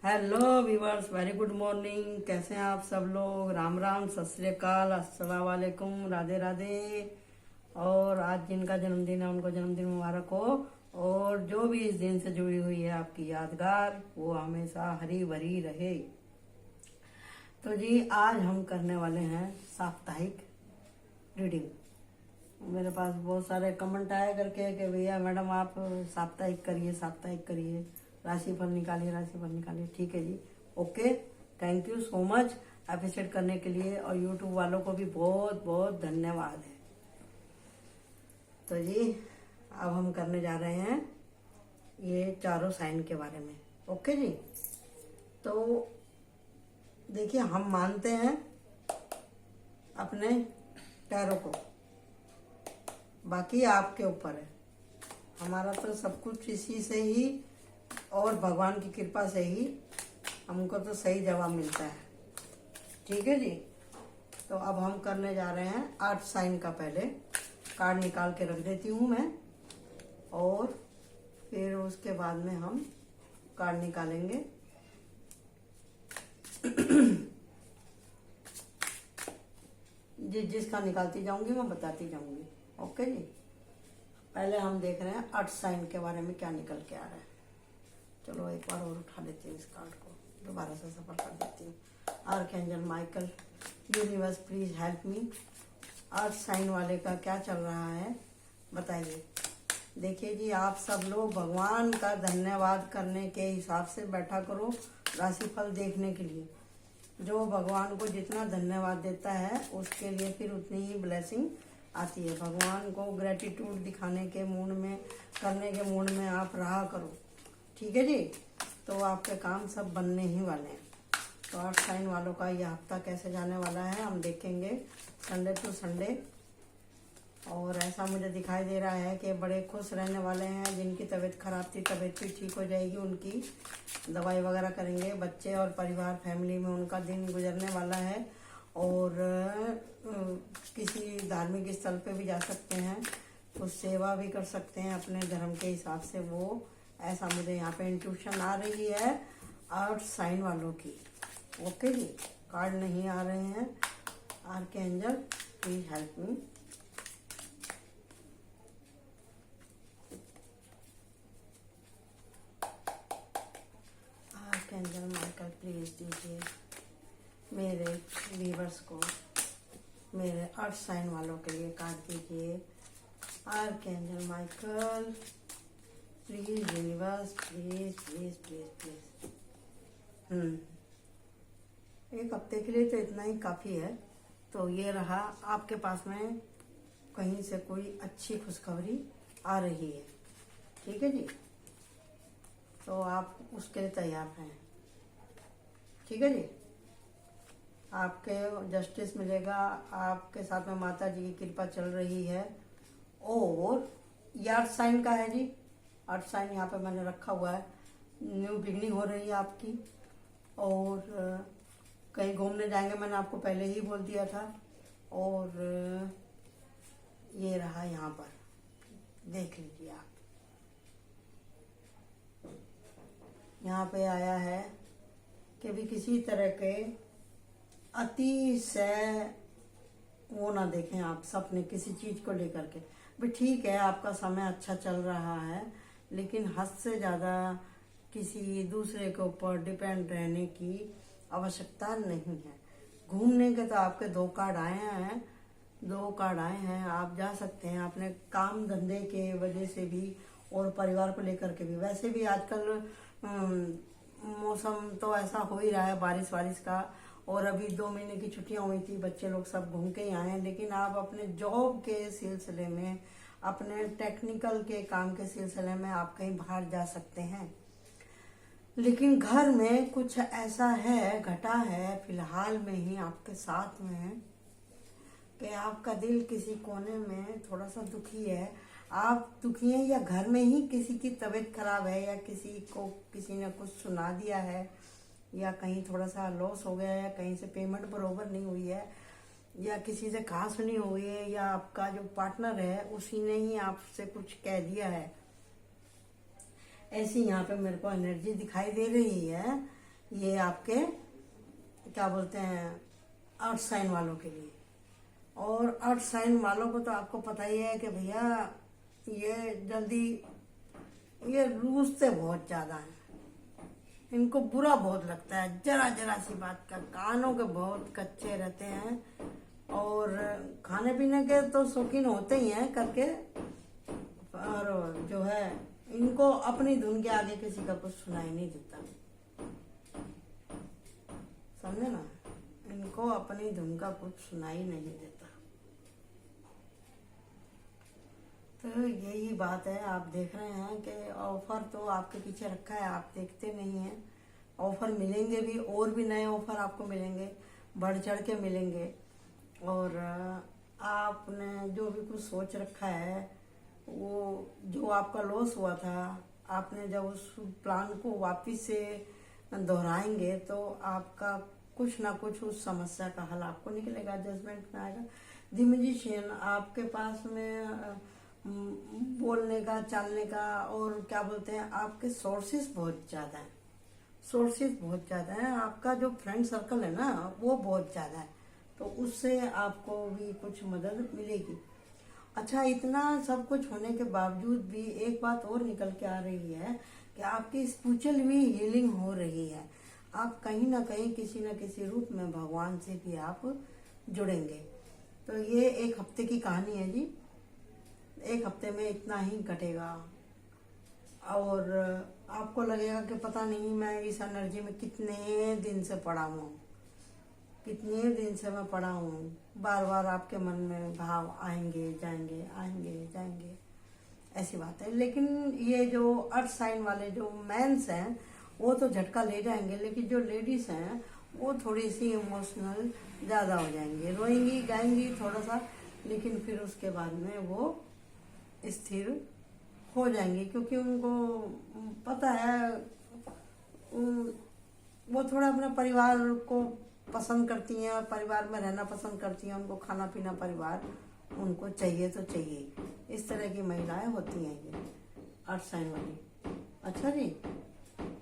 Hello viewers, very good morning. कैसे हैं आप सब लोग? राम राम, सत श्री अकाल, अस्सलाम वालेकुम, राधे राधे। और आज जिनका जन्मदिन है उनको जन्मदिन मुबारक हो। और जो भी इस दिन से जुड़ी हुई है आपकी यादगार, वो हमेशा हरी भरी रहे। तो जी, आज हम करने वाले हैं साप्ताहिक रीडिंग। मेरे पास बहुत सारे कमेंट आए करके कि भैया मैडम आप साप्ताहिक करिए, साप्ताहिक करिए, राशिफल निकालिए, राशिफल निकालिए। ठीक है जी, okay, thank you so much appreciate करने के लिए। और यूट्यूब वालों को भी बहुत बहुत धन्यवाद है। तो जी, अब हम करने जा रहे हैं ये चारों साइन के बारे में। ओके जी, तो देखिए, हम मानते हैं अपने टैरो को, बाकी आपके ऊपर है। हमारा तो सब कुछ इसी से ही और भगवान की कृपा से ही हमको तो सही जवाब मिलता है। ठीक है जी, तो अब हम करने जा रहे हैं 8 साइन का। पहले कार्ड निकाल के रख देती हूँ मैं, और फिर उसके बाद में हम कार्ड निकालेंगे। जिसका निकालती जाऊंगी मैं बताती जाऊंगी। ओके जी, पहले हम देख रहे हैं 8 साइन के बारे में क्या निकल के आ रहा है। चलो एक बार और उठा लेती हूँ इस कार्ड को, दोबारा से सफर कर देती हूँ। Archangel Michael, universe please help me. 8 sign वाले का क्या चल रहा है बताइए। देखिए जी, आप सब लोग भगवान का धन्यवाद करने के हिसाब से बैठा करो राशिफल देखने के लिए। जो भगवान को जितना धन्यवाद देता है उसके लिए फिर उतनी ही ब्लेसिंग आती है। भगवान को ग्रेटिट्यूड दिखाने के मूड में, करने के मूड में आप रहा करो। ठीक है जी, तो आपके काम सब बनने ही वाले हैं। तो 8 साइन वालों का यह हफ्ता कैसे जाने वाला है हम देखेंगे, संडे टू संडे। और ऐसा मुझे दिखाई दे रहा है कि बड़े खुश रहने वाले हैं। जिनकी तबीयत खराब थी, तबीयत भी ठीक हो जाएगी उनकी, दवाई वगैरह करेंगे। बच्चे और परिवार, फैमिली में उनका दिन गुजरने वाला है। और किसी धार्मिक स्थल पे भी जा सकते हैं, कुछ सेवा भी कर सकते हैं अपने धर्म के हिसाब से। वो ऐसा मुझे यहाँ पे इंट्यूशन आ रही है 8 साइन वालों की। ओके जी, कार्ड नहीं आ रहे हैं। Archangel please help me. Archangel Michael please दीजिए मेरे व्यूअर्स को, मेरे 8 साइन वालों के लिए कार्ड दीजिए। Archangel Michael please, universe please please please please. एक हफ्ते के लिए तो इतना ही काफ़ी है। तो ये रहा, आपके पास में कहीं से कोई अच्छी खुशखबरी आ रही है। ठीक है जी, तो आप उसके लिए तैयार हैं। ठीक है जी, आपके जस्टिस मिलेगा, आपके साथ में माता जी की कृपा चल रही है। और ये 8 साइन का है जी। 8 साइन यहाँ पे मैंने रखा हुआ है। न्यू बिगनिंग हो रही है आपकी। और कहीं घूमने जाएंगे, मैंने आपको पहले ही बोल दिया था। और ये रहा, यहाँ पर देख लीजिए आप, यहाँ पे आया है कि भी किसी तरह के अतिशय वो ना देखें आप सपने किसी चीज को लेकर के। भी ठीक है, आपका समय अच्छा चल रहा है, लेकिन हद से ज्यादा किसी दूसरे के ऊपर डिपेंड रहने की आवश्यकता नहीं है। घूमने के तो आपके 2 कार्ड आए हैं, 2 कार्ड आए हैं। आप जा सकते हैं अपने काम धंधे के वजह से भी, और परिवार को लेकर के भी। वैसे भी आजकल मौसम तो ऐसा हो ही रहा है बारिश वारिश का। और अभी 2 महीने की छुट्टियां हुई थी, बच्चे लोग सब घूम के ही आए हैं। लेकिन आप अपने जॉब के सिलसिले में, अपने टेक्निकल के काम के सिलसिले में आप कहीं बाहर जा सकते हैं। लेकिन घर में कुछ ऐसा है, घटा है फिलहाल में ही आपके साथ में, कि आपका दिल किसी कोने में थोड़ा सा दुखी है। आप दुखी हैं, या घर में ही किसी की तबीयत खराब है, या किसी को किसी ने कुछ सुना दिया है, या कहीं थोड़ा सा लॉस हो गया है, या कहीं से पेमेंट बरोबर नहीं हुई है, या किसी से कहा सुनी हुई है, या आपका जो पार्टनर है उसी ने ही आपसे कुछ कह दिया है। ऐसी यहाँ पे मेरे को एनर्जी दिखाई दे रही है ये आपके क्या बोलते हैं अर्थ साइन वालों के लिए। और अर्थ साइन वालों को तो आपको पता ही है कि भैया ये जल्दी ये रूसते बहुत ज्यादा हैं, इनको बुरा बहुत लगता है जरा जरा सी बात का, कानों के बहुत कच्चे रहते हैं और खाने पीने के तो शौकीन होते ही हैं करके, और जो है इनको अपनी धुन के आगे किसी का कुछ सुनाई नहीं देता, समझे ना, इनको अपनी धुन का कुछ सुनाई नहीं देता। तो यही बात है, आप देख रहे हैं कि ऑफर तो आपके पीछे रखा है, आप देखते नहीं हैं। ऑफर मिलेंगे भी, और भी नए ऑफर आपको मिलेंगे, बढ़ चढ़ के मिलेंगे। और आपने जो भी कुछ सोच रखा है, वो जो आपका लॉस हुआ था, आपने जब उस प्लान को वापस से दोहराएंगे तो आपका कुछ ना कुछ उस समस्या का हल आपको निकलेगा, जजमेंट में आएगा। द मैजिशियन आपके पास में बोलने का, चालने का और क्या बोलते हैं आपके सोर्सेस बहुत ज़्यादा हैं, सोर्सेस बहुत ज़्यादा हैं। आपका जो फ्रेंड सर्कल है ना वो बहुत ज़्यादा है, तो उससे आपको भी कुछ मदद मिलेगी। अच्छा, इतना सब कुछ होने के बावजूद भी एक बात और निकल के आ रही है कि आपकी स्पिरिचुअल भी हीलिंग हो रही है। आप कहीं ना कहीं किसी न किसी रूप में भगवान से भी आप जुड़ेंगे। तो ये एक हफ्ते की कहानी है जी, एक हफ्ते में इतना ही घटेगा। और आपको लगेगा कि पता नहीं मैं इस एनर्जी में कितने दिन से पड़ा हूँ, कितने दिन से मैं पड़ा हूँ। बार बार आपके मन में भाव आएंगे जाएंगे, आएंगे जाएंगे, ऐसी बात है। लेकिन ये जो अर्थ साइन वाले जो मैंस हैं वो तो झटका ले जाएंगे, लेकिन जो लेडीज हैं वो थोड़ी सी इमोशनल ज़्यादा हो जाएंगी, रोएंगी गाएंगी थोड़ा सा, लेकिन फिर उसके बाद में वो स्थिर हो जाएंगी, क्योंकि उनको पता है वो थोड़ा अपने परिवार को पसंद करती हैं और परिवार में रहना पसंद करती हैं। उनको खाना पीना परिवार उनको चाहिए तो चाहिए, इस तरह की महिलाएं होती हैं ये अर्थ साइन वाली। अच्छा जी,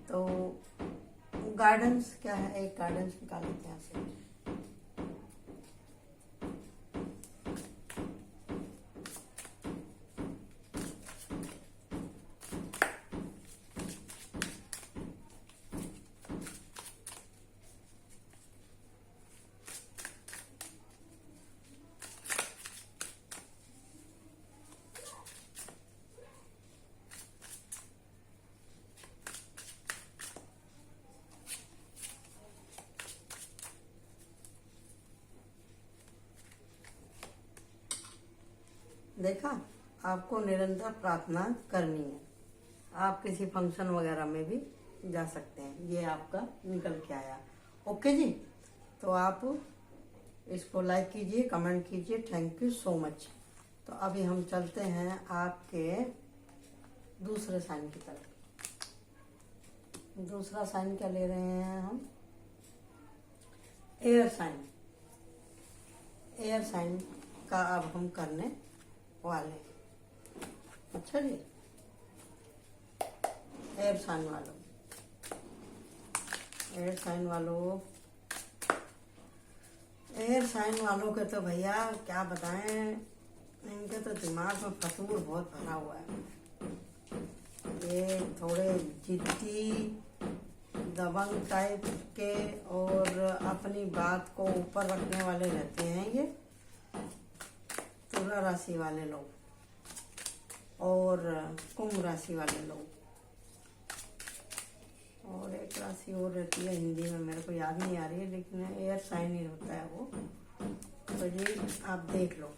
तो गाइडेंस क्या है, एक गाइडेंस निकाल लेते हैं आपसे। देखा, आपको निरंतर प्रार्थना करनी है, आप किसी फंक्शन वगैरह में भी जा सकते हैं, ये आपका निकल के आया। ओके जी, तो आप इसको लाइक कीजिए, कमेंट कीजिए, थैंक यू सो मच। तो अभी हम चलते हैं आपके दूसरे साइन की तरफ। दूसरा साइन क्या ले रहे हैं हम, एयर साइन। एयर साइन का अब हम करने वाले। अच्छा जी, एयर साइन वालों, एयर साइन वालों, एयर साइन वालों के तो भैया क्या बताएं, इनके तो दिमाग में फतूर बहुत भरा हुआ है। ये थोड़े जिद्दी, दबंग टाइप के और अपनी बात को ऊपर रखने वाले रहते हैं ये तुला राशि वाले लोग और कुंभ राशि वाले लोग। और एक राशि और रहती है, हिंदी में मेरे को याद नहीं आ रही है, लेकिन एयर साइन ही होता है वो। तो जी आप देख लो,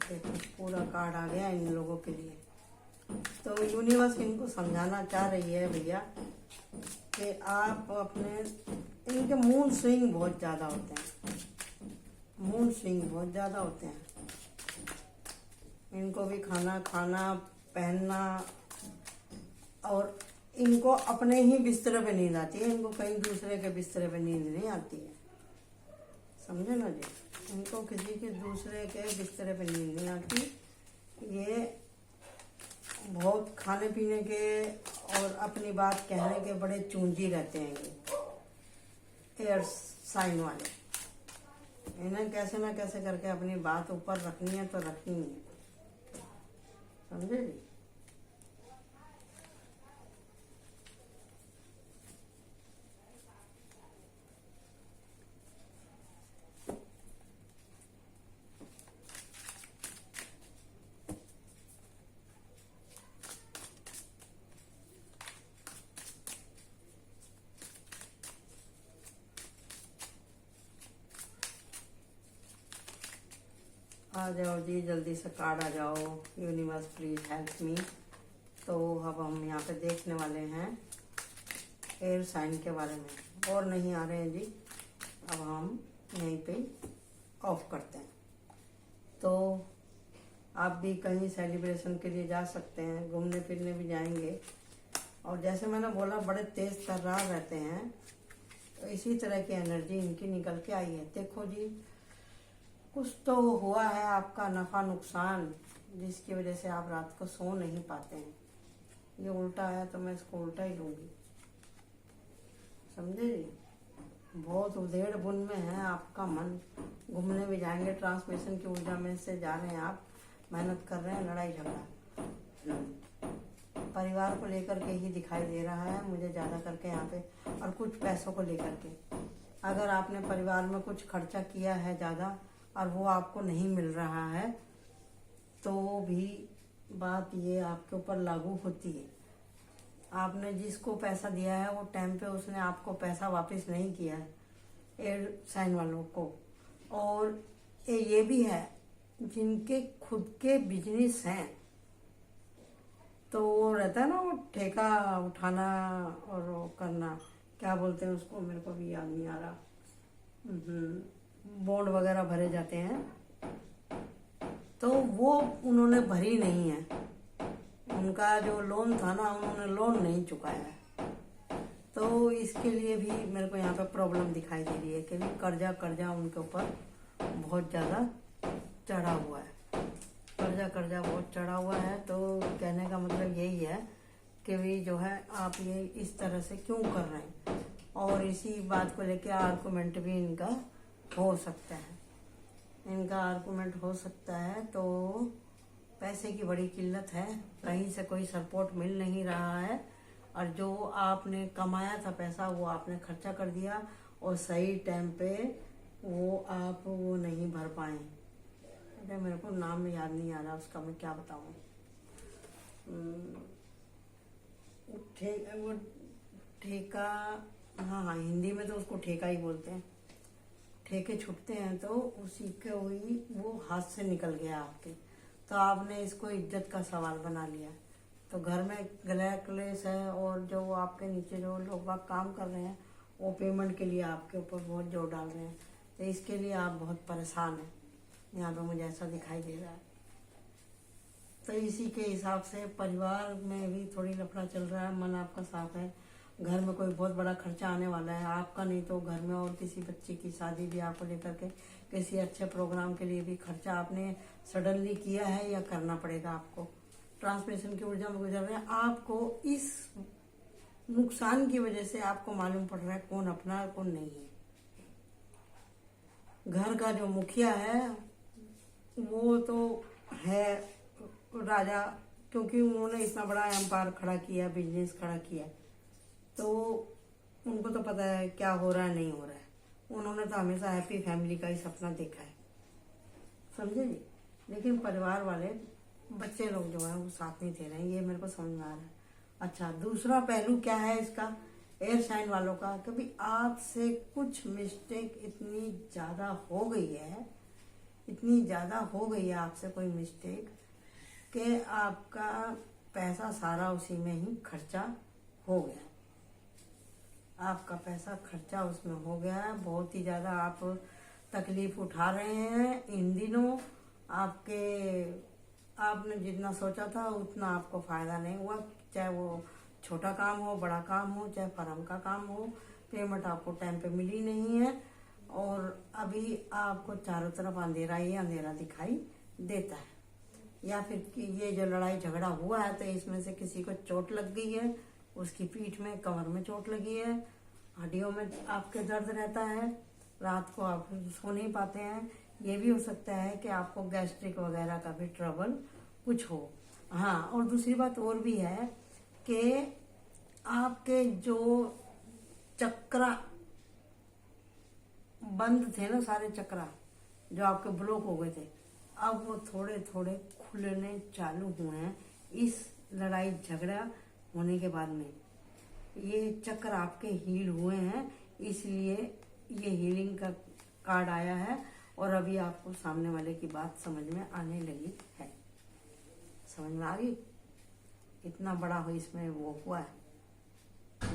देखो पूरा कार्ड आ गया इन लोगों के लिए। तो यूनिवर्स इनको समझाना चाह रही है भैया कि आप अपने, इनके मूड स्विंग बहुत ज़्यादा होते हैं, मूड स्विंग बहुत ज़्यादा होते हैं। इनको भी खाना खाना, पहनना, और इनको अपने ही बिस्तर पे नींद आती है, इनको कहीं दूसरे के बिस्तर पे नींद नहीं आती है, समझे ना जी। इनको किसी के दूसरे के बिस्तर पे नींद नहीं आती। ये बहुत खाने पीने के और अपनी बात कहने के बड़े चूंजी रहते हैं ये एयर साइन वाले। इन्हें कैसे ना कैसे करके अपनी बात ऊपर रखनी है तो रखनी है, समझे जी। आ जाओ जी, जल्दी से कार्ड आ जाओ। यूनिवर्स प्लीज हेल्प मी। तो अब हम यहाँ पे देखने वाले हैं एयर साइन के बारे में, और नहीं आ रहे हैं जी। अब हम यहीं पे ऑफ करते हैं। तो आप भी कहीं सेलिब्रेशन के लिए जा सकते हैं, घूमने फिरने भी जाएंगे। और जैसे मैंने बोला बड़े तेज तर्रार रहते हैं, तो इसी तरह की एनर्जी इनकी निकल के आई है। देखो जी, कुछ तो हुआ है आपका नफा नुकसान, जिसकी वजह से आप रात को सो नहीं पाते हैं। ये उल्टा है तो मैं इसको उल्टा ही लूंगी, समझे जी। बहुत उधेड़ बुन में है आपका मन। घूमने भी जाएंगे, ट्रांसमिशन की ऊर्जा में से जा रहे हैं आप, मेहनत कर रहे हैं, लड़ाई झगड़ा परिवार को लेकर के ही दिखाई दे रहा है मुझे ज़्यादा करके यहाँ पे, और कुछ पैसों को लेकर के। अगर आपने परिवार में कुछ खर्चा किया है ज़्यादा और वो आपको नहीं मिल रहा है, तो भी बात ये आपके ऊपर लागू होती है। आपने जिसको पैसा दिया है वो टाइम पे उसने आपको पैसा वापस नहीं किया है, एयर साइन वालों को। और ये भी है जिनके खुद के बिजनेस हैं, तो वो रहता है ना, वो ठेका उठाना और वो करना, क्या बोलते हैं उसको, मेरे को भी याद नहीं आ रहा। बॉन्ड वगैरह भरे जाते हैं, तो वो उन्होंने भरी नहीं है। उनका जो लोन था ना, उन्होंने लोन नहीं चुकाया है। तो इसके लिए भी मेरे को यहाँ पे प्रॉब्लम दिखाई दे रही है कि भी कर्जा उनके ऊपर बहुत ज़्यादा चढ़ा हुआ है। कर्जा बहुत चढ़ा हुआ है। तो कहने का मतलब यही है कि भी जो है आप ये इस तरह से क्यों कर रहे हैं, और इसी बात को लेके आर्गुमेंट भी इनका हो सकता है। तो पैसे की बड़ी किल्लत है, कहीं से कोई सपोर्ट मिल नहीं रहा है, और जो आपने कमाया था पैसा वो आपने खर्चा कर दिया, और सही टाइम पे वो आप वो नहीं भर पाए। अरे मेरे को नाम याद नहीं आ रहा उसका, मैं क्या बताऊँ। वो ठेका, हाँ, हिंदी में तो उसको ठेका ही बोलते हैं। ठेके छुटते हैं तो उसी के हुई वो हाथ से निकल गया आपके, तो आपने इसको इज्जत का सवाल बना लिया। तो घर में गला क्लेश है, और जो आपके नीचे जो लोग काम कर रहे हैं वो पेमेंट के लिए आपके ऊपर बहुत जोर डाल रहे हैं। तो इसके लिए आप बहुत परेशान हैं, यहाँ पे मुझे ऐसा दिखाई दे रहा है। तो इसी के हिसाब से परिवार में भी थोड़ी लफड़ा चल रहा है। मन आपका साफ है, घर में कोई बहुत बड़ा खर्चा आने वाला है आपका, नहीं तो घर में और किसी बच्चे की शादी ब्याह को लेकर के, किसी अच्छे प्रोग्राम के लिए भी खर्चा आपने सडनली किया है या करना पड़ेगा आपको। ट्रांसमिशन की ऊर्जा में गुजर रहे हैं, आपको इस नुकसान की वजह से आपको मालूम पड़ रहा है कौन अपना है कौन नहीं है। घर का जो मुखिया है वो तो है राजा, क्योंकि उन्होंने इतना बड़ा एम्पायर खड़ा किया, बिजनेस खड़ा किया, तो उनको तो पता है क्या हो रहा है नहीं हो रहा है। उन्होंने तो हमेशा हैप्पी फैमिली का ही सपना देखा है, समझे जी। लेकिन परिवार वाले बच्चे लोग जो है वो साथ नहीं दे रहे हैं, ये मेरे को समझ में आ रहा है। अच्छा, दूसरा पहलू क्या है इसका, एयर साइन वालों का, कभी आपसे कुछ मिस्टेक इतनी ज़्यादा हो गई है आपसे कोई मिस्टेक, कि आपका पैसा सारा उसी में ही खर्चा हो गया। आपका पैसा खर्चा उसमें हो गया है, बहुत ही ज़्यादा आप तकलीफ उठा रहे हैं इन दिनों। आपने जितना सोचा था उतना आपको फ़ायदा नहीं हुआ, चाहे वो छोटा काम हो, बड़ा काम हो, चाहे फर्म का काम हो। पेमेंट आपको टाइम पे मिली नहीं है, और अभी आपको चारों तरफ अंधेरा ही अंधेरा दिखाई देता है। या फिर कि ये जो लड़ाई झगड़ा हुआ है तो इसमें से किसी को चोट लग गई है, उसकी पीठ में, कमर में चोट लगी है, हड्डियों में आपके दर्द रहता है, रात को आप सो नहीं पाते हैं। ये भी हो सकता है कि आपको गैस्ट्रिक वगैरह का भी ट्रबल कुछ हो। हाँ, और दूसरी बात और भी है कि आपके जो चक्रा बंद थे ना, सारे चक्रा जो आपके ब्लॉक हो गए थे, अब वो थोड़े थोड़े खुलने चालू हुए हैं इस लड़ाई झगड़ा होने के बाद में। ये चक्र आपके हील हुए हैं, इसलिए ये हीलिंग का कार्ड आया है। और अभी आपको सामने वाले की बात समझ में आने लगी है। समझ में आ गई? इतना बड़ा हो इसमें वो हुआ है।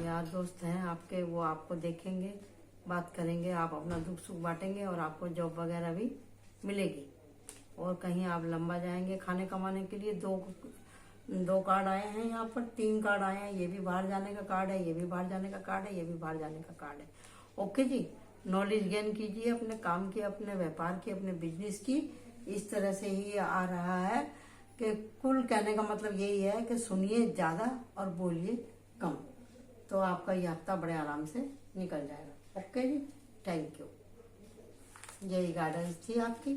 यार दोस्त हैं आपके, वो आपको देखेंगे, बात करेंगे, आप अपना दुख सुख बांटेंगे और आपको जॉब वगैरह भी मिलेगी। और कहीं आप लंबा जाएंगे खाने कमाने के लिए। दो कार्ड आए हैं यहाँ पर, 3 कार्ड आए हैं। ये भी बाहर जाने का कार्ड है, ये भी बाहर जाने का कार्ड है, ये भी बाहर जाने का कार्ड है। ओके जी, नॉलेज गेन कीजिए अपने काम की, अपने व्यापार की, अपने बिजनेस की। इस तरह से ही आ रहा है कि कुल कहने का मतलब यही है कि सुनिए ज्यादा और बोलिए कम, तो आपका ये हफ्ता बड़े आराम से निकल जाएगा। ओके जी, थैंक यू। यही गाइडेंस थी आपकी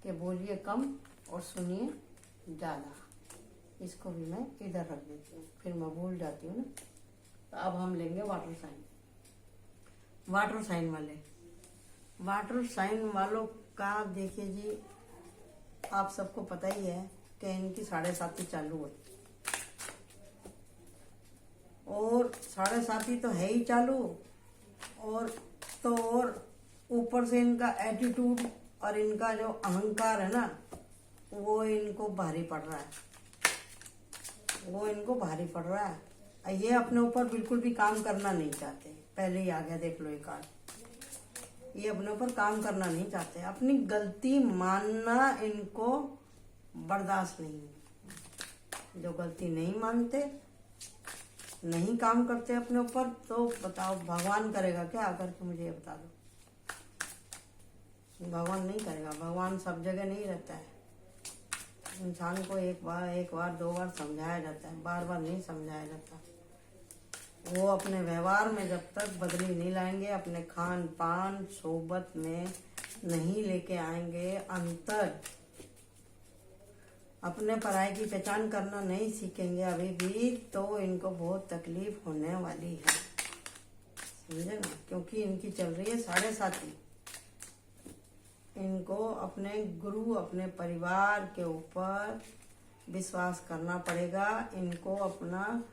कि बोलिए कम और सुनिए ज़्यादा। इसको भी मैं इधर रख देती हूँ, फिर मैं भूल जाती हूँ ना। तो अब हम लेंगे वाटर साइन। वाटर साइन वालों का देखिए जी, आप सबको पता ही है कि इनकी 7.5 चालू है, और 7.5 तो है ही चालू, और तो और ऊपर से इनका एटीट्यूड और इनका जो अहंकार है ना, वो इनको भारी पड़ रहा है, ये अपने ऊपर बिल्कुल भी काम करना नहीं चाहते। पहले ही आ गया, देख लो ये कार्ड। ये अपने ऊपर काम करना नहीं चाहते, अपनी गलती मानना इनको बर्दाश्त नहीं है। जो गलती नहीं मानते, नहीं काम करते अपने ऊपर, तो बताओ भगवान करेगा क्या आकर के? मुझे ये बता दो। भगवान नहीं करेगा। भगवान सब जगह नहीं रहता है। इंसान को एक बार 2 बार समझाया जाता है, बार बार नहीं समझाया जाता। वो अपने व्यवहार में जब तक बदली नहीं लाएंगे, अपने खान पान सोबत में नहीं लेके आएंगे अंतर, अपने पराये की पहचान करना नहीं सीखेंगे अभी भी, तो इनको बहुत तकलीफ होने वाली है। समझे ना? क्योंकि इनकी चल रही है 7.5। इनको अपने गुरु, अपने परिवार के ऊपर विश्वास करना पड़ेगा। इनको अपना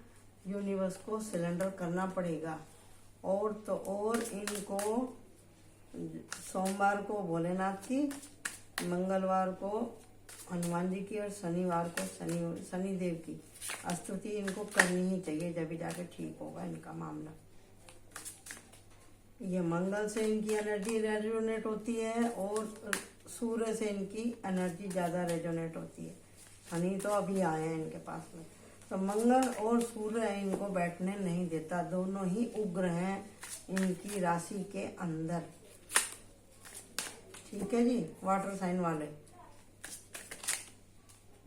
यूनिवर्स को सिलेंडर करना पड़ेगा। और तो और इनको सोमवार को भोलेनाथ की, मंगलवार को हनुमान जी की, और शनिवार को शनिदेव की स्तुति इनको करनी ही चाहिए, जब भी जाके ठीक होगा इनका मामला। ये मंगल से इनकी एनर्जी रेजोनेट होती है, और सूर्य से इनकी एनर्जी ज़्यादा रेजोनेट होती है। शनि तो अभी आए हैं इनके पास में, तो मंगल और सूर्य इनको बैठने नहीं देता। दोनों ही उग्र हैं इनकी राशि के अंदर। ठीक है जी, वाटर साइन वाले,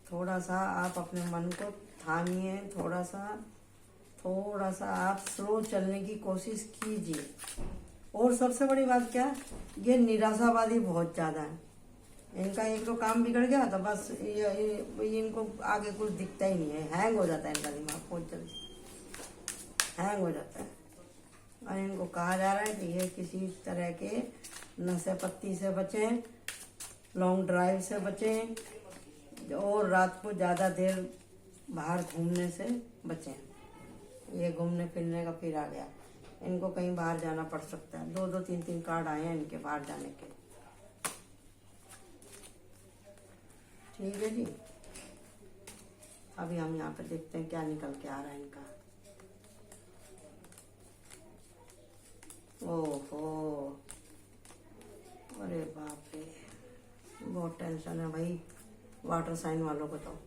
थोड़ा सा आप अपने मन को थामिए, थोड़ा सा आप स्लो चलने की कोशिश कीजिए। और सबसे बड़ी बात क्या, ये निराशावादी बहुत ज़्यादा है। इनका एक तो काम बिगड़ गया तो बस ये इनको आगे कुछ दिखता ही नहीं है। हैंग हो जाता है इनका दिमाग, बहुत जल्दी हैंग हो जाता है। और इनको कहा जा रहा है कि ये किसी तरह के नशे पत्ती से बचें, लॉन्ग ड्राइव से बचें, और रात को ज़्यादा देर बाहर घूमने से बचें। ये घूमने फिरने का फिर आ गया, इनको कहीं बाहर जाना पड़ सकता है। 2-2, 3-3 कार्ड आए हैं इनके बाहर जाने के। ठीक है जी, अभी हम यहाँ पे देखते हैं क्या निकल के आ रहा है इनका। ओहो, अरे बाप रे, बहुत टेंशन है भाई वाटर साइन वालों को, तो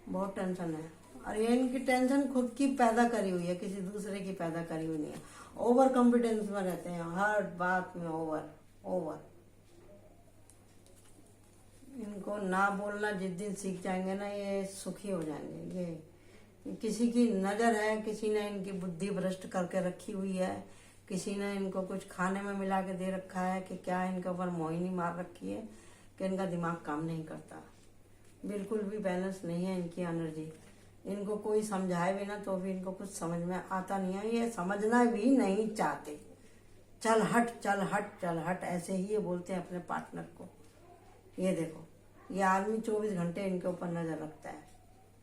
बहुत टेंशन है। और ये इनकी टेंशन खुद की पैदा करी हुई है, किसी दूसरे की पैदा करी हुई नहीं है। ओवर कॉन्फिडेंस में रहते हैं, हर बात में ओवर। इनको ना बोलना जिस दिन सीख जाएंगे ना, ये सुखी हो जाएंगे। ये किसी की नजर है, किसी ने इनकी बुद्धि भ्रष्ट करके रखी हुई है, किसी ने इनको कुछ खाने में मिला के दे रखा है कि क्या इनके ऊपर मोहिनी मार रखी है कि इनका दिमाग काम नहीं करता। बिल्कुल भी बैलेंस नहीं है इनकी एनर्जी। इनको कोई समझाए भी ना तो भी इनको कुछ समझ में आता नहीं है, ये समझना भी नहीं चाहते। चल हट चल हट चल हट, ऐसे ही ये बोलते हैं अपने पार्टनर को। ये देखो, ये आदमी 24 घंटे इनके ऊपर नजर रखता है।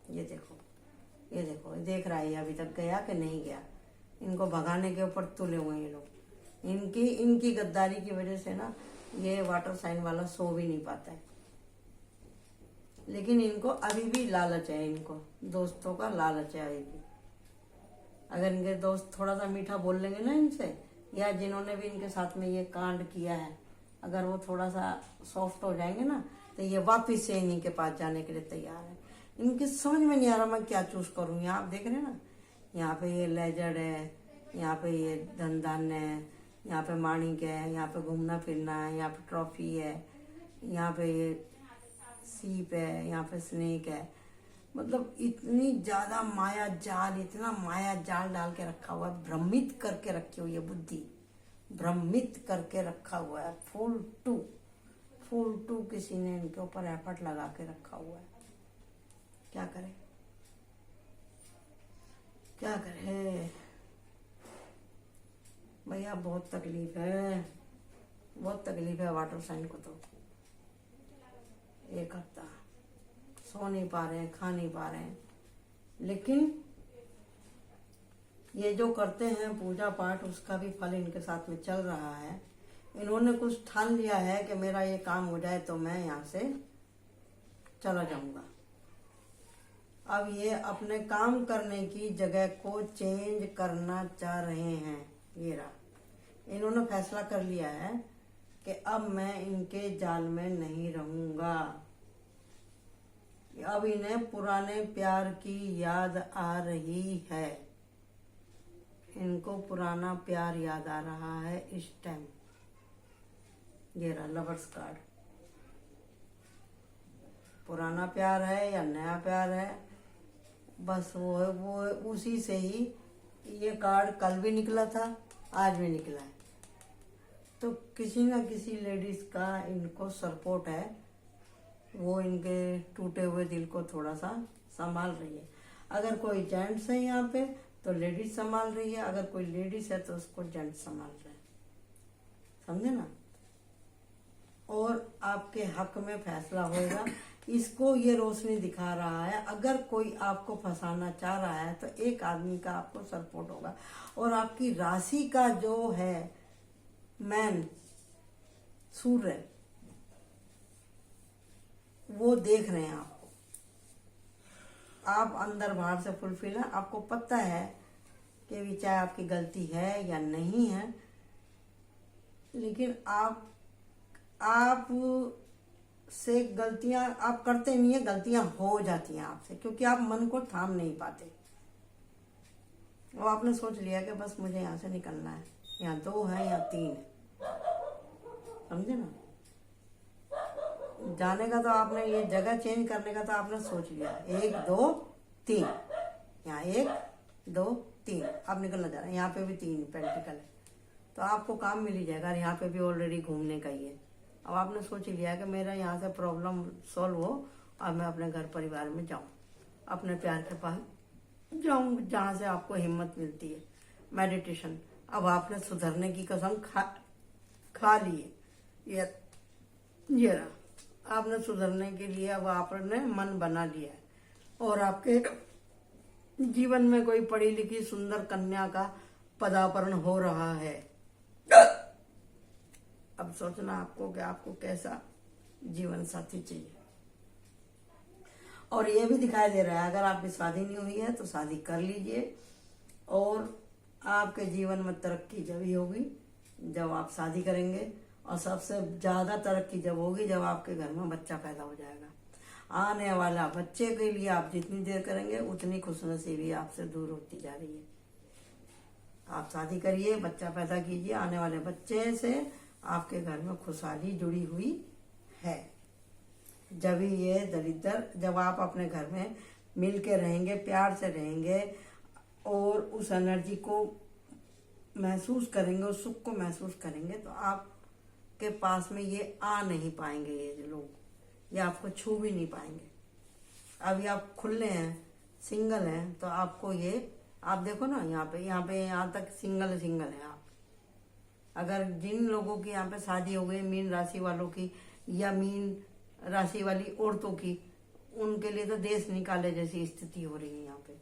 ये देखो, ये देखो, देख रहा है ये अभी तक गया कि नहीं गया। इनको भगाने के ऊपर तुले हुए हैं ये लोग। इनकी गद्दारी की वजह से ना ये वाटर साइन वाला सो भी नहीं पाता है। लेकिन इनको अभी भी लालच है, इनको दोस्तों का लालच है अभी भी। अगर इनके दोस्त थोड़ा सा मीठा बोल लेंगे ना इनसे, या जिन्होंने भी इनके साथ में ये कांड किया है, अगर वो थोड़ा सा सॉफ्ट हो जाएंगे ना तो ये वापिस से इन्हीं के पास जाने के लिए तैयार है। इनके समझ में नहीं आ रहा मैं क्या चूज करूँ। यहाँ आप देख रहे हैं ना, यहाँ पे ये लेजर्ड है, यहाँ पे ये धन है, यहाँ पे माणिक है, यहाँ पे घूमना फिरना है, यहाँ पे ट्रॉफी है, यहाँ पे ये सीप है, यहाँ पे स्नेक है। मतलब इतनी ज्यादा माया जाल, इतना माया जाल डाल के रखा हुआ है, भ्रमित करके रखी हुई है बुद्धि, भ्रमित करके रखा हुआ है। फुल टू किसी ने इनके ऊपर एफर्ट लगा के रखा हुआ है। क्या करे, क्या करे भैया, बहुत तकलीफ है, बहुत तकलीफ है वाटर साइन को। तो एक हफ्ता सो नहीं पा रहे हैं, खा नहीं पा रहे हैं। लेकिन ये जो करते हैं पूजा पाठ, उसका भी फल इनके साथ में चल रहा है। इन्होंने कुछ ठान लिया है कि मेरा ये काम हो जाए तो मैं यहाँ से चला जाऊंगा। अब ये अपने काम करने की जगह को चेंज करना चाह रहे हैं। ये रहा, इन्होंने फैसला कर लिया है कि अब मैं इनके जाल में नहीं रहूंगा। अब इन्हें पुराने प्यार की याद आ रही है, इनको पुराना प्यार याद आ रहा है इस टाइम। ये रहा लवर्स कार्ड। पुराना प्यार है या नया प्यार है, बस वो उसी से ही ये कार्ड कल भी निकला था, आज भी निकला है। तो किसी ना किसी लेडीज का इनको सपोर्ट है, वो इनके टूटे हुए दिल को थोड़ा सा संभाल रही है। अगर कोई जेंट्स है यहाँ पे तो लेडीज संभाल रही है, अगर कोई लेडीज है तो उसको जेंट्स संभाल रहे हैं। समझे ना। और आपके हक में फैसला होगा। इसको ये रोशनी दिखा रहा है। अगर कोई आपको फंसाना चाह रहा है तो एक आदमी का आपको सपोर्ट होगा। और आपकी राशि का जो है मैन सूर्य, वो देख रहे हैं आपको। आप अंदर बाहर से फुलफिल है। आपको पता है कि चाहे आपकी गलती है या नहीं है, लेकिन आप से गलतियां आप करते नहीं है, गलतियां हो जाती हैं आपसे, क्योंकि आप मन को थाम नहीं पाते। वो आपने सोच लिया कि बस मुझे यहाँ से निकलना है, यहाँ 2 है या 3 है। समझे ना। जाने का तो आपने, ये जगह चेंज करने का तो आपने सोच लिया, 1 2 3, यहाँ 1 2 3 आप निकलना जा रहे हैं। यहाँ पे भी 3 पेंटिकल है, तो आपको काम मिल ही जाएगा। यहाँ पे भी ऑलरेडी घूमने का ही है। अब आपने सोच लिया कि मेरा यहाँ से प्रॉब्लम सॉल्व हो, अब मैं अपने घर परिवार में जाऊँ, अपने प्यार के पास जाऊँ, जहाँ से आपको हिम्मत मिलती है। मेडिटेशन, अब आपने सुधरने की कसम खा ली है। ये रहा, आपने सुधरने के लिए अब आपने मन बना लिया है। और आपके जीवन में कोई पढ़ी लिखी सुंदर कन्या का पदार्पण हो रहा है। अब सोचना आपको कि आपको कैसा जीवन साथी चाहिए। और ये भी दिखाई दे रहा है, अगर आपकी शादी नहीं हुई है तो शादी कर लीजिए। और आपके जीवन में तरक्की जब ही होगी जब आप शादी करेंगे, और सबसे ज्यादा तरक्की जब होगी जब आपके घर में बच्चा पैदा हो जाएगा। आने वाला बच्चे के लिए आप जितनी देर करेंगे उतनी खुशनसीबी आपसे दूर होती जा रही है। आप शादी करिए, बच्चा पैदा कीजिए, आने वाले बच्चे से आपके घर में खुशहाली जुड़ी हुई है। जब ही ये दरिद्र, जब आप अपने घर में मिल के रहेंगे, प्यार से रहेंगे और उस एनर्जी को महसूस करेंगे, उस सुख को महसूस करेंगे, तो आपके पास में ये आ नहीं पाएंगे, ये लोग, ये आपको छू भी नहीं पाएंगे। अभी आप खुले हैं, सिंगल हैं, तो आपको ये, आप देखो ना यहाँ तक सिंगल सिंगल है आप। अगर जिन लोगों की यहाँ पे शादी हो गई, मीन राशि वालों की या मीन राशि वाली औरतों की, उनके लिए तो देश निकाले जैसी स्थिति हो रही है यहाँ पे।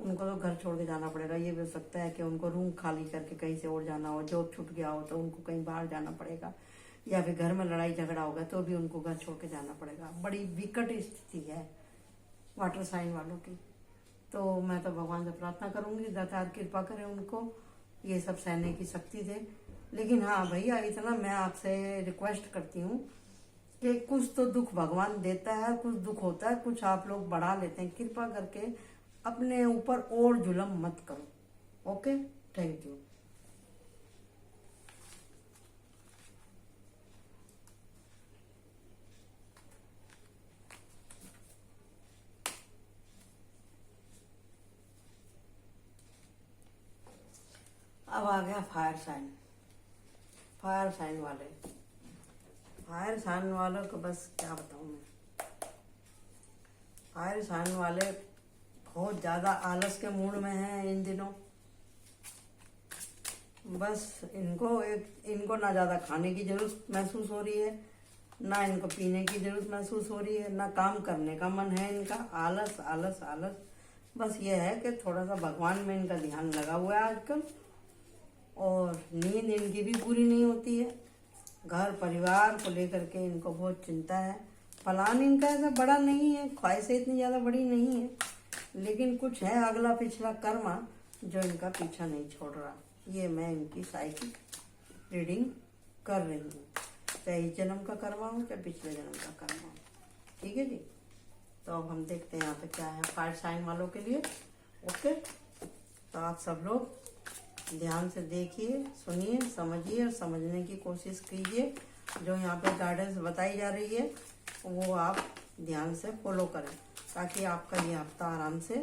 उनको तो घर छोड़ के जाना पड़ेगा। ये भी हो सकता है कि उनको रूम खाली करके कहीं से और जाना हो, जॉब छूट गया हो तो उनको कहीं बाहर जाना पड़ेगा, या फिर घर में लड़ाई झगड़ा होगा तो भी उनको घर छोड़ के जाना पड़ेगा। बड़ी विकट स्थिति है वाटर साइन वालों की। तो मैं तो भगवान से प्रार्थना करूंगी, दातार कृपा करे उनको ये सब सहने की शक्ति दे। लेकिन हाँ भैया, इतना मैं आपसे रिक्वेस्ट करती हूँ कि कुछ तो दुख भगवान देता है, कुछ दुख होता है, कुछ आप लोग बढ़ा लेते हैं। कृपा करके अपने ऊपर और जुल्म मत करो। Okay, thank you. अब आ गया फायर साइन। फायर साइन वाले, फायर साइन वालों को बस क्या बताऊं मैं। फायर साइन वाले बहुत ज्यादा आलस के मूड में हैं इन दिनों। बस इनको ना ज्यादा खाने की जरूरत महसूस हो रही है, ना इनको पीने की जरूरत महसूस हो रही है, ना काम करने का मन है इनका। आलस आलस आलस। बस ये है कि थोड़ा सा भगवान में इनका ध्यान लगा हुआ है आजकल, और नींद इनकी भी पूरी नहीं होती है। घर परिवार को लेकर के इनको बहुत चिंता है। प्लान इनका ऐसा बड़ा नहीं है, ख्वाहिशें इतनी ज़्यादा बड़ी नहीं है, लेकिन कुछ है अगला पिछला कर्मा जो इनका पीछा नहीं छोड़ रहा। ये मैं इनकी साइकिक रीडिंग कर रही हूँ, चाहे इस जन्म का कर्मा हो चाहे पिछले जन्म का कर्मा हो। ठीक है जी। तो अब हम देखते हैं यहाँ पे क्या है फायर साइन वालों के लिए। ओके, तो आप सब लोग ध्यान से देखिए, सुनिए, समझिए और समझने की कोशिश कीजिए। जो यहाँ पे गाइडेंस बताई जा रही है वो आप ध्यान से फॉलो करें, ताकि आपका ये हफ्ता आराम से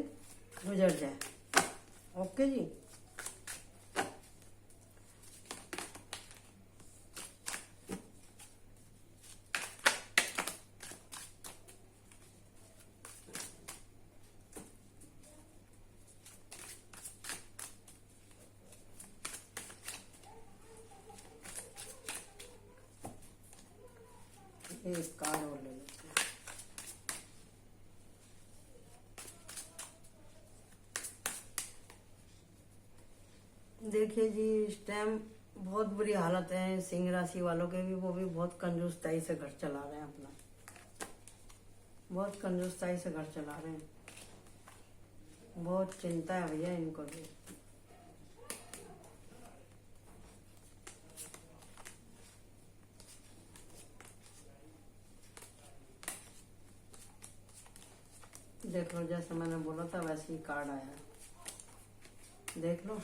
गुजर जाए। ओके जी। एक कार्ड और ले लेते हैं। देखिए जी, इस टाइम बहुत बुरी हालत है सिंह राशि वालों के भी। वो भी बहुत कंजूसताई से घर चला रहे हैं अपना, बहुत कंजूसताई से घर चला रहे हैं। बहुत चिंता है भैया इनको भी। देख लो, जैसे मैंने बोला था वैसे ही कार्ड आया है। देख लो,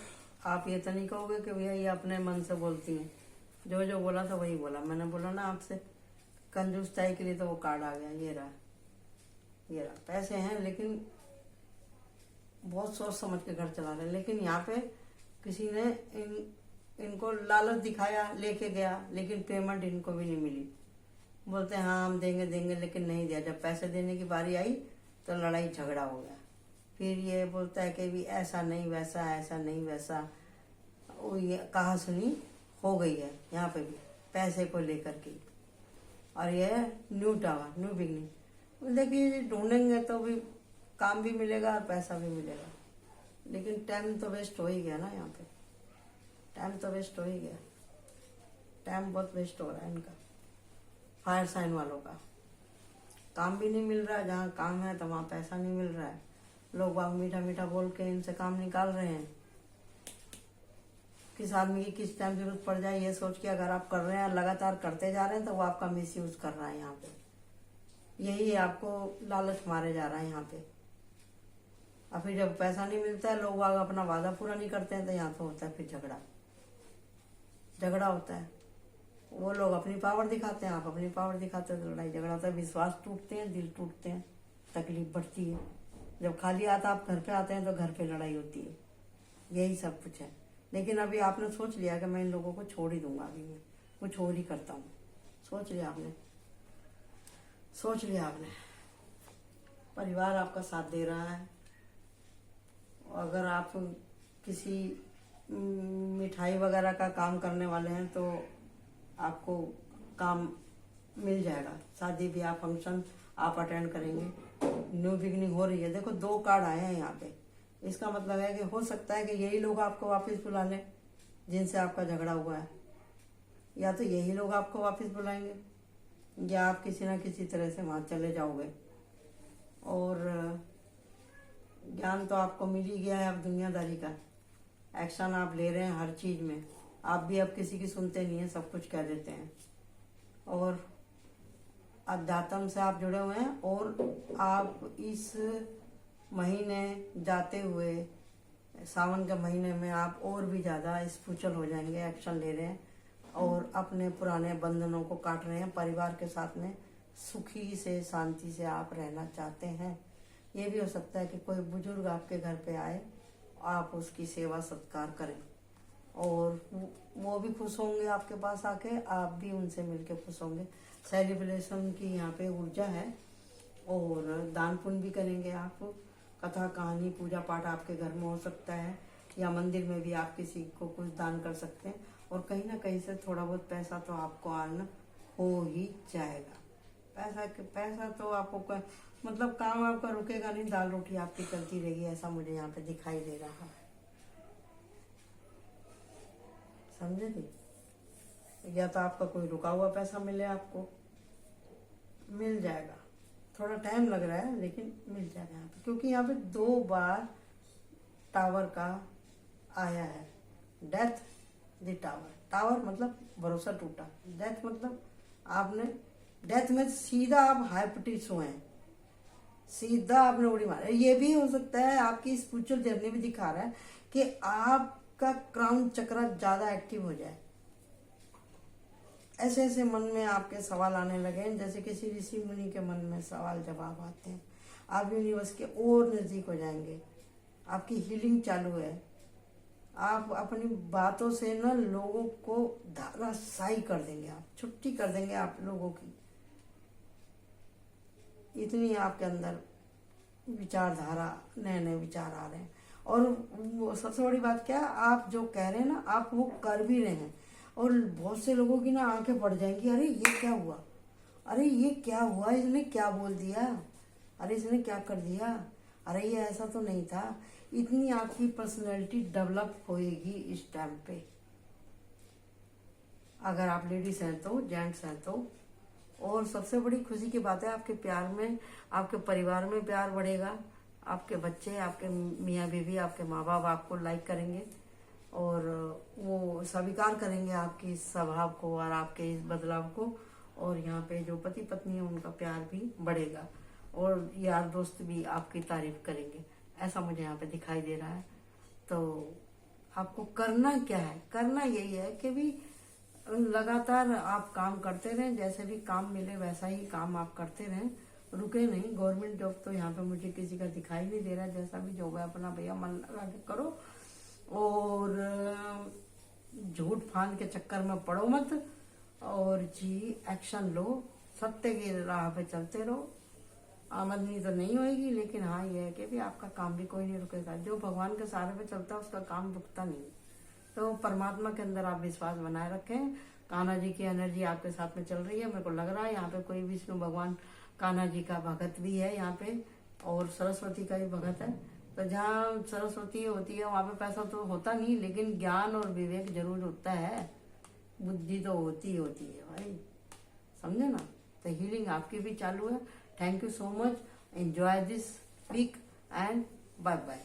आप ये तो नहीं कहोगे कि भैया ये अपने मन से बोलती हैं। जो जो बोला था वही बोला। मैंने बोला ना आपसे कंजूसताई के लिए, तो वो कार्ड आ गया। ये रहा, ये रहा। पैसे हैं लेकिन बहुत सोच समझ के घर चला रहे हैं। लेकिन यहाँ पे किसी ने इनको लालच दिखाया, लेके गया, लेकिन पेमेंट इनको भी नहीं मिली। बोलते हैं हाँ हम देंगे देंगे, लेकिन नहीं दिया। जब पैसे देने की बारी आई तो लड़ाई झगड़ा हो गया। फिर ये बोलता है कि भी ऐसा नहीं वैसा, ऐसा नहीं वैसा। वो ये कहा सुनी हो गई है यहाँ पे भी पैसे को लेकर के। और ये न्यू टावर, न्यू बिगनिंग। देखिए ढूंढेंगे तो भी काम भी मिलेगा और पैसा भी मिलेगा, लेकिन टाइम तो वेस्ट हो ही गया ना। यहाँ पे टाइम तो वेस्ट हो ही गया। टाइम बहुत वेस्ट हो रहा है इनका, फायर साइन वालों का। काम भी नहीं मिल रहा है, जहाँ काम है तो वहाँ पैसा नहीं मिल रहा है। लोग बाग मीठा मीठा बोल के इनसे काम निकाल रहे हैं। किस आदमी की किस टाइम जरूरत पड़ जाए ये सोच के अगर आप कर रहे हैं, लगातार करते जा रहे हैं, तो वो आपका मिसयूज कर रहा है यहाँ पे। यही आपको लालच मारे जा रहा है यहाँ पे। और फिर जब पैसा नहीं मिलता है, लोग बाग अपना वादा पूरा नहीं करते हैं, तो यहाँ तो होता है फिर झगड़ा, झगड़ा होता है। वो लोग अपनी पावर दिखाते हैं, आप अपनी पावर दिखाते हैं, तो लड़ाई झगड़ा होता है, विश्वास टूटते हैं, दिल टूटते हैं, तकलीफ बढ़ती है। जब खाली हाथ आप घर पे आते हैं तो घर पे लड़ाई होती है। यही सब कुछ है। लेकिन अभी आपने सोच लिया कि मैं इन लोगों को छोड़ ही दूंगा, अभी मैं कुछ और ही करता हूँ। सोच लिया आपने, सोच लिया आपने। परिवार आपका साथ दे रहा है। अगर आप किसी मिठाई वगैरह का काम करने वाले हैं तो आपको काम मिल जाएगा। शादी ब्याह फंक्शन आप अटेंड करेंगे। न्यू बिगनिंग हो रही है। देखो 2 कार्ड आए हैं यहाँ पे। इसका मतलब है कि हो सकता है कि यही लोग आपको वापस बुला लें जिनसे आपका झगड़ा हुआ है, या तो यही लोग आपको वापस बुलाएंगे, या आप किसी ना किसी तरह से वहाँ चले जाओगे। और ज्ञान तो आपको मिल ही गया है अब दुनियादारी का। एक्शन आप ले रहे हैं हर चीज में। आप भी अब किसी की सुनते नहीं है, सब कुछ कह देते हैं। और अध्यात्म से आप जुड़े हुए हैं। और आप इस महीने जाते हुए सावन के महीने में आप और भी ज़्यादा स्पिरिचुअल हो जाएंगे। एक्शन ले रहे हैं और अपने पुराने बंधनों को काट रहे हैं। परिवार के साथ में सुखी से शांति से आप रहना चाहते हैं। ये भी हो सकता है कि कोई बुजुर्ग आपके घर पे आए, आप उसकी सेवा सत्कार करें और वो भी खुश होंगे आपके पास आके, आप भी उनसे मिलके खुश होंगे। सेलिब्रेशन की यहाँ पे ऊर्जा है। और दान पुण्य भी करेंगे आप। कथा कहानी पूजा पाठ आपके घर में हो सकता है, या मंदिर में भी आप किसी को कुछ दान कर सकते हैं। और कहीं ना कहीं से थोड़ा बहुत पैसा तो आपको आना हो ही जाएगा। पैसा तो आपको मतलब काम आपका रुकेगा नहीं, दाल रोटी आपकी चलती रहेगी, ऐसा मुझे यहाँ पे दिखाई दे रहा है। समझे जी? या तो आपका कोई रुका हुआ पैसा मिले, आपको मिल जाएगा। थोड़ा टाइम लग रहा है लेकिन मिल जाएगा यहाँ पे, क्योंकि यहाँ पे 2 बार टावर का आया है। Death the tower. टावर मतलब भरोसा टूटा। डेथ मतलब आपने डेथ में सीधा आप हाइपटिस हुए हैं, सीधा आपने उड़ी मारा। ये भी हो सकता है आपकी स्पिरिचुअल जर्नी भी दिखा रहा है कि आपका क्राउन चक्र ज्यादा एक्टिव हो जाए। ऐसे ऐसे मन में आपके सवाल आने लगे जैसे किसी ऋषि मुनि के मन में सवाल जवाब आते हैं। आप यूनिवर्स के और नजदीक हो जाएंगे। आपकी हीलिंग चालू है। आप अपनी बातों से ना लोगों को धाराशायी कर देंगे, आप छुट्टी कर देंगे आप लोगों की। इतनी आपके अंदर विचारधारा, नए नए विचार आ रहे हैं। और सबसे बड़ी बात क्या, आप जो कह रहे हैं ना, आप वो कर भी रहे हैं। और बहुत से लोगों की ना आंखें पड़ जाएंगी, अरे ये क्या हुआ, अरे ये क्या हुआ, इसने क्या बोल दिया, अरे इसने क्या कर दिया, अरे ये ऐसा तो नहीं था। इतनी आपकी पर्सनैलिटी डेवलप होएगी इस टाइम पे। अगर आप लेडीज हैं तो, जेंट्स हैं तो। और सबसे बड़ी खुशी की बात है, आपके प्यार में, आपके परिवार में प्यार बढ़ेगा। आपके बच्चे, आपके मियाँ बीवी, आपके माँ बाप आपको लाइक करेंगे और वो स्वीकार करेंगे आपकी इस स्वभाव को और आपके इस बदलाव को। और यहाँ पे जो पति पत्नी है उनका प्यार भी बढ़ेगा और यार दोस्त भी आपकी तारीफ करेंगे। ऐसा मुझे यहाँ पे दिखाई दे रहा है। तो आपको करना क्या है, करना यही है कि भी लगातार आप काम करते रहें। जैसे भी काम मिले वैसा ही काम आप करते रहें, रुके नहीं। गवर्नमेंट जॉब तो यहाँ पे मुझे किसी का दिखाई नहीं दे रहा। जैसा भी जॉब है अपना भैया मन लगा के करो और झूठ फांद के चक्कर में पड़ो मत। और जी एक्शन लो, सत्य की राह पे चलते रहो। आमदनी तो नहीं होगी, लेकिन हाँ ये है कि भी आपका काम भी कोई नहीं रुकेगा। जो भगवान के सहारे पे चलता है उसका काम रुकता नहीं। तो परमात्मा के अंदर आप विश्वास बनाए रखें। कान्हा जी की एनर्जी आपके साथ में चल रही है, मेरे को लग रहा है। यहाँ पे कोई विष्णु भगवान कान्हा जी का भगत भी है यहाँ पे, और सरस्वती का भी भगत है। तो जहाँ सरस्वती होती है वहाँ पे पैसा तो होता नहीं, लेकिन ज्ञान और विवेक जरूर होता है। बुद्धि तो होती है भाई, समझे ना। तो हीलिंग आपकी भी चालू है। Thank you so much. Enjoy this weekend bye bye.